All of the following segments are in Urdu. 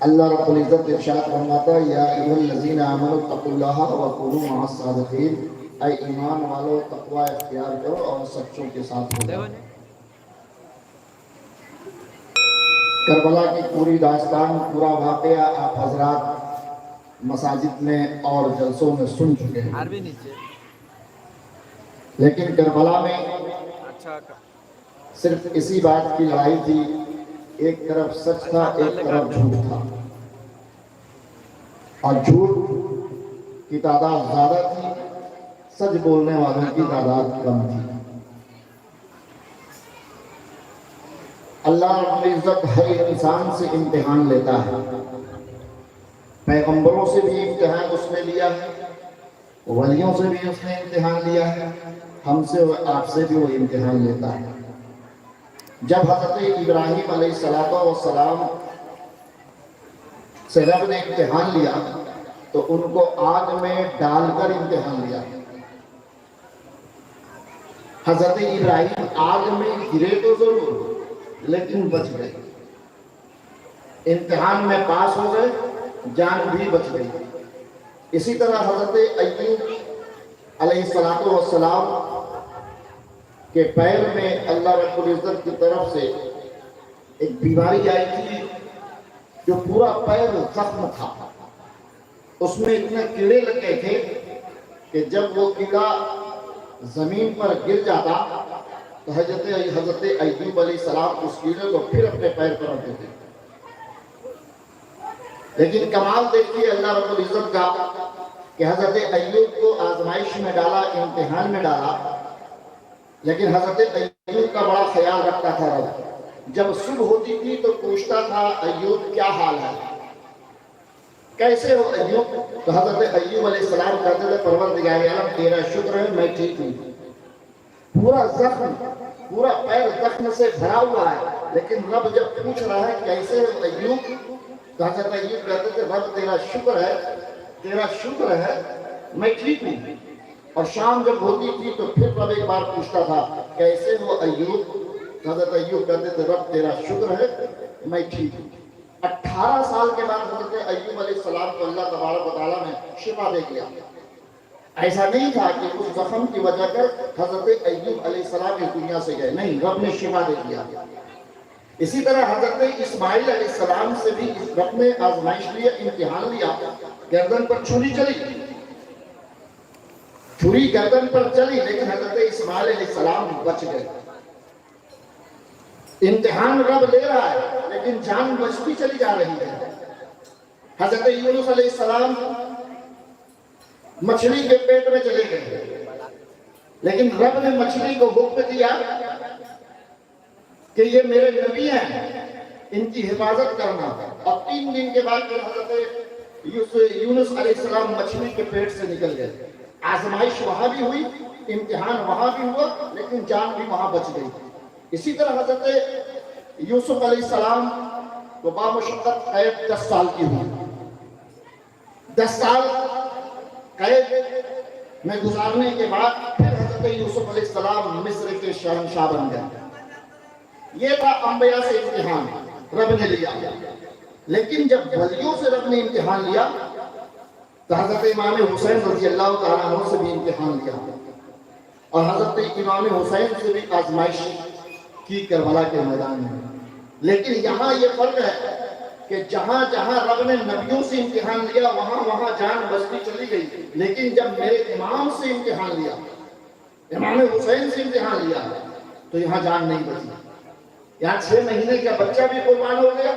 اللہ رب العزت ارشاد فرماتا ہے یا ایھا الذین آمنوا اتقوا اللہ وکونوا مع الصادقین، اے ایمان والو تقوی اختیار کرو اور سچوں کے ساتھ ہو جاؤ۔ کربلا کی پوری داستان، پورا واقعہ آپ حضرات مساجد میں اور جلسوں میں سن چکے ہیں، لیکن کربلا میں صرف اسی بات کی لڑائی تھی، ایک طرف سچ تھا ایک طرف جھوٹ تھا، اور جھوٹ کی تعداد زیادہ تھی، سچ بولنے والوں کی تعداد کم تھی۔ اللہ رب العزت ہر انسان سے امتحان لیتا ہے، پیغمبروں سے بھی امتحان اس نے لیا ہے، ولیوں سے بھی اس نے امتحان لیا ہے، ہم سے اور آپ سے بھی وہ امتحان لیتا ہے۔ جب حضرت ابراہیم علیہ السلام سے رب نے امتحان لیا تو ان کو آگ میں ڈال کر امتحان لیا۔ حضرت ابراہیم آگ میں گرے تو ضرور لیکن بچ گئے، امتحان میں پاس ہو گئے، جان بھی بچ گئی۔ اسی طرح حضرت ایوب علیہ السلام کے پیر میں اللہ رب العزت کی طرف سے ایک بیماری آئی تھی جو پورا پیر زخم تھا، اس میں اتنے کیڑے لگے تھے کہ جب وہ کیڑا زمین پر گر جاتا تو حضرت ایوب علیہ السلام اس کیڑے کو پھر اپنے پیر پر رکھتے تھے۔ لیکن کمال دیکھیے اللہ رب العزت کا کہ حضرت ایوب کو آزمائش میں ڈالا، امتحان میں ڈالا، لیکن حضرت ایوب کا بڑا خیال رکھتا تھا رب۔ جب صبح ہوتی تھی تو پوچھتا تھا ایوب کیا حال ہے، کیسے ہو ایوب؟ تو حضرت ایوب علیہ السلام کہتے تھے پروردگار عالم تیرا شکر ہے میں ٹھیک ہوں۔ پورا زخم، پورا پیر زخم سے بھرا ہوا ہے، لیکن رب جب پوچھ رہا ہے کیسے ہو ایوب تو حضرت ایوب کہتے تھے رب تیرا شکر ہے، تیرا شکر ہے میں ٹھیک ہوں۔ اور شام جب ہوتی تھی تو پھر رب ایک بار پوچھتا تھا کیسے ہو ایوب؟ حضرت ایوب کہتے تھے رب تیرا شکر ہے میں ٹھیک ہوں۔ 18 سال کے بعد حضرت ایوب علیہ السلام کو اللہ تبارک و تعالیٰ نے شفا دے دیا۔ ایسا نہیں تھا کہ اس زخم کی وجہ کر حضرت ایوب علیہ السلام اس دنیا سے گئے، نہیں، رب نے شفا دے دیا۔ اسی طرح حضرت اسماعیل علیہ السلام سے بھی اس رب نے آزمائش لیا، امتحان لیا، گردن پر چھری چلی، چھری گردن پر چلی، لیکن حضرت اسماعیل علیہ السلام بچ گئے۔ امتحان رب لے رہا ہے لیکن جان بچتی چلی جا رہی ہے۔ حضرت یونس علیہ السلام مچھلی کے پیٹ میں چلے گئے، لیکن رب نے مچھلی کو حکم دیا کہ یہ میرے نبی ہیں، ان کی حفاظت کرنا۔ اور 3 دن کے بعد حضرت یونس علیہ السلام مچھلی کے پیٹ سے نکل گئے۔ آزمائش وہاں بھی ہوئی، امتحان وہاں بھی ہوا، لیکن جان بھی وہاں بچ گئی۔ اسی طرح حضرت یوسف علیہ السلام کو بامشقت قید 10 سال کی ہوئی۔ 10 سال قید میں گزارنے کے بعد پھر حضرت یوسف علیہ السلام مصر کے شہنشاہ بن گئے۔ یہ تھا انبیاء سے امتحان رب نے لیا، لیکن جب ولیوں سے رب نے امتحان لیا تو حضرت امام حسین رضی اللہ تعالیٰ عنہ سے بھی امتحان لیا، اور حضرت امام حسین سے بھی آزمائش کی کربلا کے میدان میں۔ لیکن یہاں یہ فرق ہے کہ جہاں جہاں رب نے نبیوں سے امتحان لیا وہاں وہاں جان بچتی چلی گئی، لیکن جب میرے امام سے امتحان لیا، امام حسین سے امتحان لیا، تو یہاں جان نہیں بچی۔ یہاں 6 مہینے کا بچہ بھی قربان ہو گیا،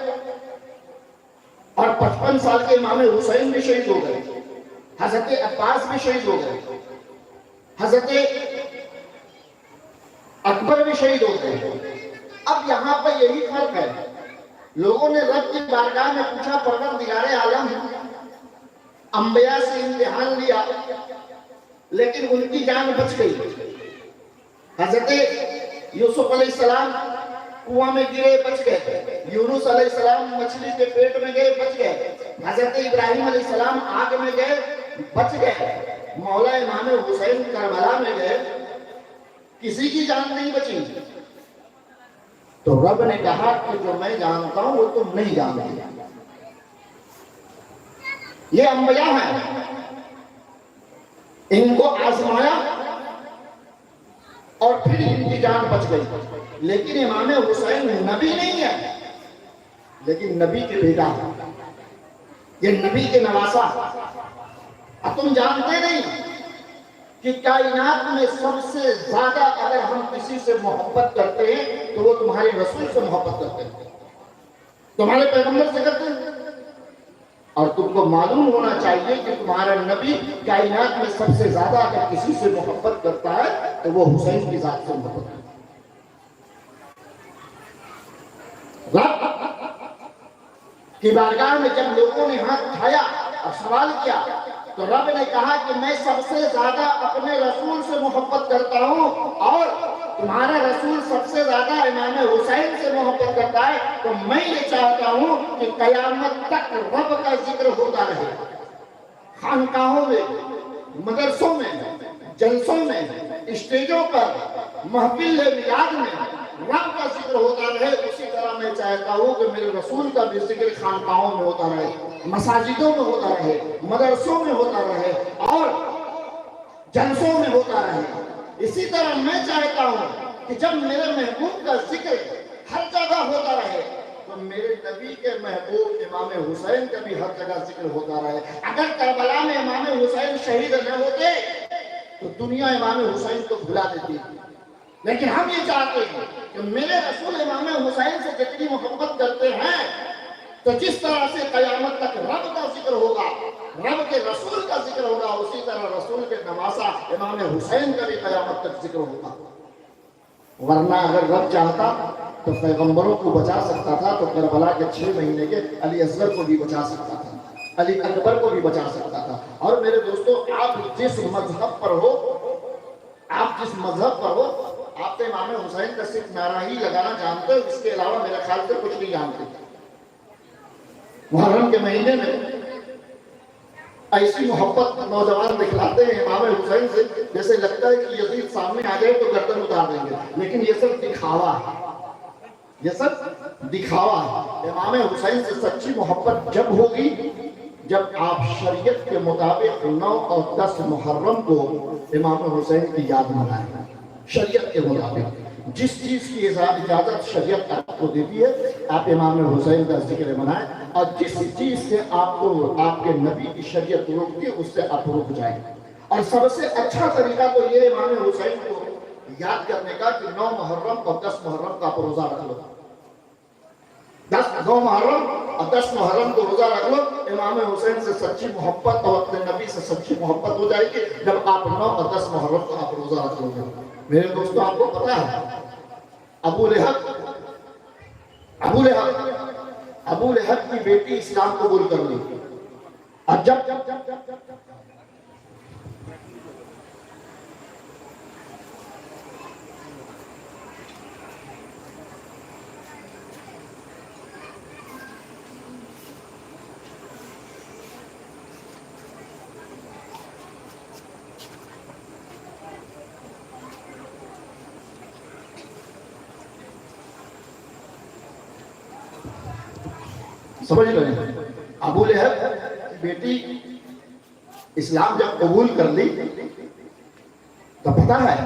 اور 55 سال کے امام حسین بھی شہید ہو گئے، حضرت عباس بھی شہید ہو گئے، حضرت اکبر بھی شہید ہو گئے۔ اب یہاں پر یہی فرق ہے، لوگوں نے رب کی بارگاہ میں پوچھا پروردگار عالم، انبیاء سے امتحان لیا لیکن ان کی جان بچ گئی۔ حضرت یوسف علیہ السلام کنواں میں گرے، بچ گئے۔ یونس علیہ السلام مچھلی کے پیٹ میں گئے، بچ گئے۔ حضرت ابراہیم علیہ السلام آگ میں گئے، بچ گئے۔ مولا امام حسین کربلا میں گئے، کسی کی جان نہیں بچی۔ تو رب نے کہا کہ جو میں جانتا ہوں وہ تم نہیں جانتے۔ یہ انبیاء ہیں، ان کو آزمایا اور پھر ان کی جان بچ گئی. لیکن امام حسین نبی نہیں ہے، لیکن نبی کے بیٹا ہے، یہ نبی کے نواسا. اب تم جانتے نہیں کہ کائنات میں سب سے زیادہ اگر ہم کسی سے محبت کرتے ہیں تو وہ تمہارے رسول سے محبت کرتے ہیں، تمہارے پیغمبر سے کرتے ہیں. اور تم کو معلوم ہونا چاہیے کہ تمہارا نبی کائنات میں سب سے زیادہ اگر کسی سے محبت کرتا ہے تو وہ حسین کی ذات سے محبت کرتا ہے. رب کی بارگاہ میں جب لوگوں نے ہاتھ اٹھایا اور سوال کیا تو رب نے کہا کہ میں سب سے زیادہ اپنے رسول سے محبت کرتا ہوں اور تمہارا رسول سب سے زیادہ امام حسین سے محبت کرتا ہے، تو میں یہ چاہتا ہوں کہ قیامت تک رب کا ذکر ہوتا رہے. خانقاہوں میں، مدرسوں میں، جلسوں میں، اسٹیجوں پر، محفل میلاد میں رب کا ذکر ہوتا رہے. اسی طرح میں چاہتا ہوں کہ میرے رسول کا بھی ذکر خانقاہوں میں ہوتا رہے، مساجدوں میں ہوتا رہے، مدرسوں میں ہوتا رہے اور جلسوں میں ہوتا رہے. اسی طرح میں چاہتا ہوں کہ جب میرے محبوب کا ذکر ہر جگہ ہوتا رہے تو میرے نبی کے محبوب امام حسین کا بھی ہر جگہ ذکر ہوتا رہے. اگر کربلا میں امام حسین شہید نہ ہوتے تو دنیا امام حسین کو بھلا دیتی، لیکن ہم یہ چاہتے ہیں کہ میرے رسول امام حسین سے جتنی محبت کرتے ہیں تو جس طرح سے قیامت تک رب کا ذکر ہوگا، رب کے رسول کا ذکر ہوگا، اسی طرح رسول کے نواسا امام حسین کا بھی قیامت تک ذکر ہوگا. ورنہ اگر رب چاہتا تو پیغمبروں کو بچا سکتا تھا تو کربلا کے 6 مہینے کے علی اصغر کو بھی بچا سکتا تھا، علی اکبر کو بھی بچا سکتا تھا. اور میرے دوستو، آپ جس مذہب پر ہو، آپ جس مذہب پر ہو، آپ تو امام حسین کا صرف نعرہ ہی لگانا جانتے ہو، اس کے علاوہ میرے خیال سے کچھ نہیں جانتے. محرم کے مہینے میں ایسی محبت نوجوان دکھلاتے ہیں امام حسین سے جیسے لگتا ہے کہ یزید سامنے آ جائے تو گردن اتار دیں گے، لیکن یہ سب دکھاوا ہے، یہ سب دکھاوا ہے. امام حسین سے سچی محبت جب ہوگی جب آپ شریعت کے مطابق 9 اور 10 محرم کو امام حسین کی یاد منائیں. شریعت کے مطابق جس چیز کی اجازت شریعت آپ کو دیتی ہے آپ امام حسین کا ذکر منائیں، اور جس چیز سے آپ کو آپ کے نبی کی شریعت روکتی ہے اس سے آپ رک جائیں. اور سب سے اچھا طریقہ تو یہ امام حسین کو یاد کرنے کا کہ 9 محرم اور 10 محرم کا آپ روزہ رکھ لو. 9 محرم اور 10 محرم کو روزہ رکھ لو. امام حسین سے سچی محبت اور اپنے نبی سے سچی محبت ہو جائے گی جب آپ 9 اور 10 محرم کو آپ روزہ رکھ لو گے. میرے دوستو، آپ کو پتا ہے ابو لہب کی بیٹی اسلام قبول کر لی. اور جب سمجھ لیں، ابو لہب کی بیٹی اسلام جب قبول کر لی تو پتہ ہے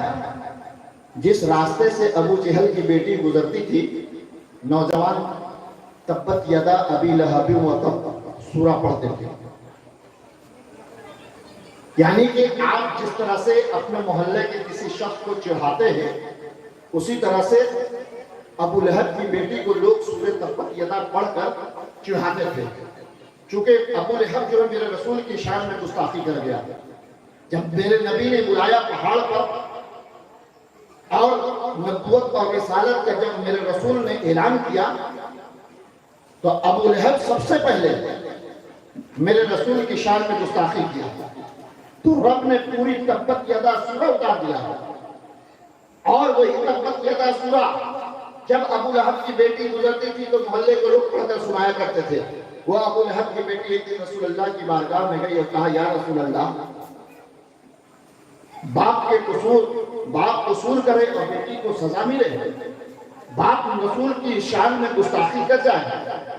جس راستے سے ابو جہل کی بیٹی گزرتی تھی، نوجوان تبت یدا ابی لہب و تب سورہ پڑھتے تھے. یعنی کہ آپ جس طرح سے اپنے محلے کے کسی شخص کو چڑھاتے ہیں اسی طرح سے ابو لہب کی بیٹی کو لوگ سورہ تبت یدا پڑھ کر چڑھاتے تھے. چونکہ ابو لہب جو ہے میرے رسول کی شان میں گستاخی کر گیا. جب میرے نبی نے بلایا پہاڑ پر اور نبوت اور رسالت کا جب میرے رسول نے اعلان کیا تو ابو لہب سب سے پہلے میرے رسول کی شان میں گستاخی کیا. تو رب نے پوری تبت یدا سورہ اتار دیا اور وہی تبت یدا سورہ جب ابو لہب کی بیٹی گزرتی تھی تو محلے کو لوگ پڑھ کر سنایا کرتے تھے. وہ ابو لہب کی بیٹی ایک دن رسول اللہ کی بارگاہ میں گئی اور کہا یا رسول اللہ، باپ قصور کرے اور بیٹی کو سزا ملے، باپ رسول کی شان میں گستاخی کر جائے،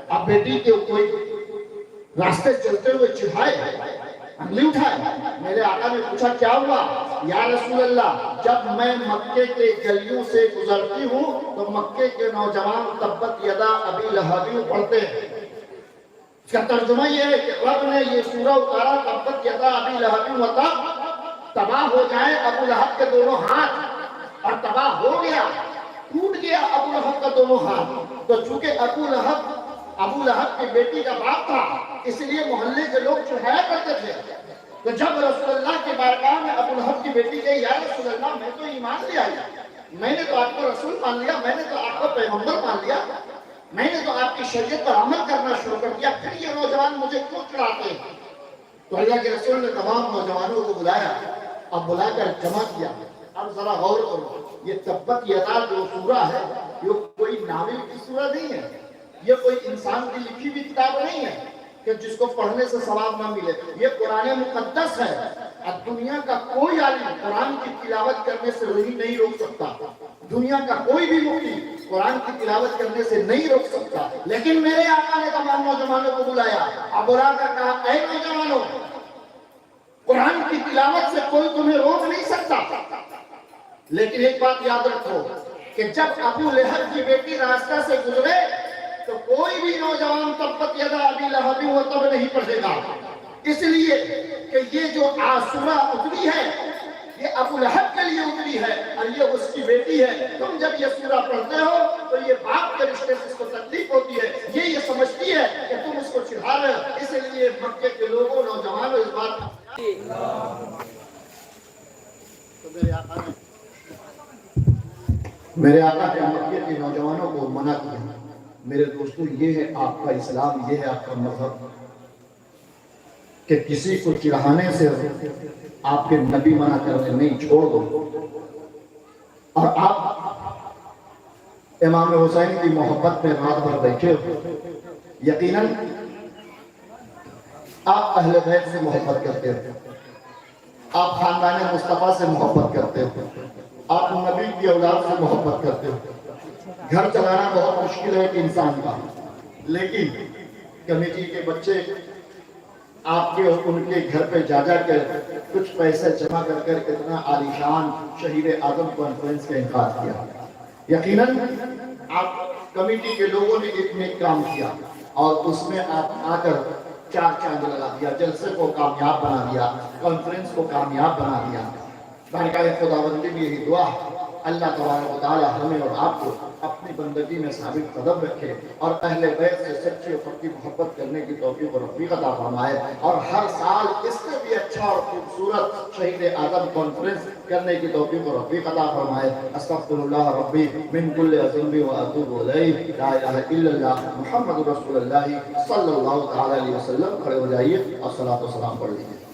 اب بیٹی کے کوئی راستے چلتے ہوئے چڑھائے، انگلی اٹھائے. میرے آقا نے پوچھا کیا ہوا؟ یا رسول اللہ، جب میں مکے کے گلیوں سے گزرتی ہوں تو مکے کے نوجوان تبت یدا ابی لہب پڑھتے ہیں. اس کا ترجمہ یہ ہے کہ رب نے یہ سورہ اتارا تبت یدا ابی لہب وتب، تباہ ہو جائیں ابو لہب کے دونوں ہاتھ، اور تباہ ہو گیا، ٹوٹ گیا ابو لہب کا دونوں ہاتھ. تو چونکہ ابو لہب کی بیٹی کا باپ تھا، اس لیے محلے کے لوگ چڑھایا کرتے تھے. تو جب رسول اللہ کے بارگاہ میں ابو لہب کی بیٹی کہی یا رسول اللہ میں تو ایمان لے آئی، میں نے تو آپ کو رسول مان لیا، میں نے تو آپ کو پیغمبر مان لیا، میں نے تو آپ کی شریعت پر عمل کرنا شروع کر دیا، پھر یہ نوجوان مجھے کیوں چڑھاتے ہیں؟ تو اللہ کے رسول نے تمام نوجوانوں کو بلایا، اب بلا کر جمع کیا. اب ذرا غور کرو، یہ تبت یدا جو سورہ ہے یہ کوئی ناول کی سورہ نہیں ہے، یہ کوئی انسان کی لکھی ہوئی کتاب نہیں ہے کہ جس کو پڑھنے سے ثواب نہ ملے. یہ قرآن مقدس ہے. اب دنیا کا کوئی عالم قرآن کی تلاوت کرنے سے نہیں روک سکتا، دنیا کا کوئی بھی مفتی قرآن کی تلاوت کرنے سے نہیں روک سکتا. لیکن میرے آقا نے تمام نوجوانوں کو بلایا، اب بلا کر کہا اے نوجوانوں، قرآن کی تلاوت سے کوئی تمہیں روک نہیں سکتا، لیکن ایک بات یاد رکھو کہ جب ابو لہب کی بیٹی راستہ سے گزرے تو کوئی بھی نوجوان تبت یدا ابی لہب وتب نہیں پڑھے گا، اس لیے کہ یہ جو سورہ اتری ہے یہ ابو لہب کے لیے اتری ہے اور یہ اس کی بیٹی ہے. تم جب یہ سورہ پڑھتے ہو تو یہ باپ کے رشتے سے اس کو تکلیف ہوتی ہے، یہ سمجھتی ہے کہ تم اس کو چڑھا رہے ہو، اس لیے مکے کے لوگوں نوجوانوں اس بات تو میرے آقا نے مکے کے نوجوانوں کو منع کیا. میرے دوستو، یہ ہے آپ کا اسلام، یہ ہے آپ کا مذہب کہ کسی کو چڑھانے سے آپ کے نبی منع کرنے نہیں، چھوڑ دو. اور آپ امام حسین کی محبت میں رات بھر بیٹھے ہو، یقیناً آپ اہل بیت سے محبت کرتے ہو، آپ خاندان مصطفیٰ سے محبت کرتے ہو، آپ نبی کی اولاد سے محبت کرتے ہو. گھر چلانا بہت مشکل ہے ایک انسان کا، لیکن کمیٹی کے بچے آپ کے اور ان کے گھر پہ جا کر کچھ پیسے جمع کر اتنا عالیشان شہید اعظم کانفرنس کا انعقاد کیا. یقیناً آپ کمیٹی کے لوگوں نے ایک نیک کام کیا اور اس میں آپ آ کر 4 چاند لگا دیا، جلسے کو کامیاب بنا دیا، کانفرنس کو کامیاب بنا دیا. بارگاہ خداوندی میں یہی دعا اللہ تبارک و تعالی ہمیں اور آپ کو اپنی بندگی میں ثابت قدم رکھے اور اہل بیت سے سچی اور پکی محبت کرنے کی توفیق اور رفیق عطا فرمائے، اور ہر سال اس سے بھی اچھا اور خوبصورت شہید اعظم کانفرنس کرنے کی توفیق اور رفیق عطا فرمائے. استغفر اللہ ربی من کل ذنب و اتوب الیہ، لا الہ الا اللہ محمد رسول اللہ صلی اللہ تعالی علیہ وسلم. کھڑے ہو جائیے اور صلاۃ و سلام پڑھ لیجیے.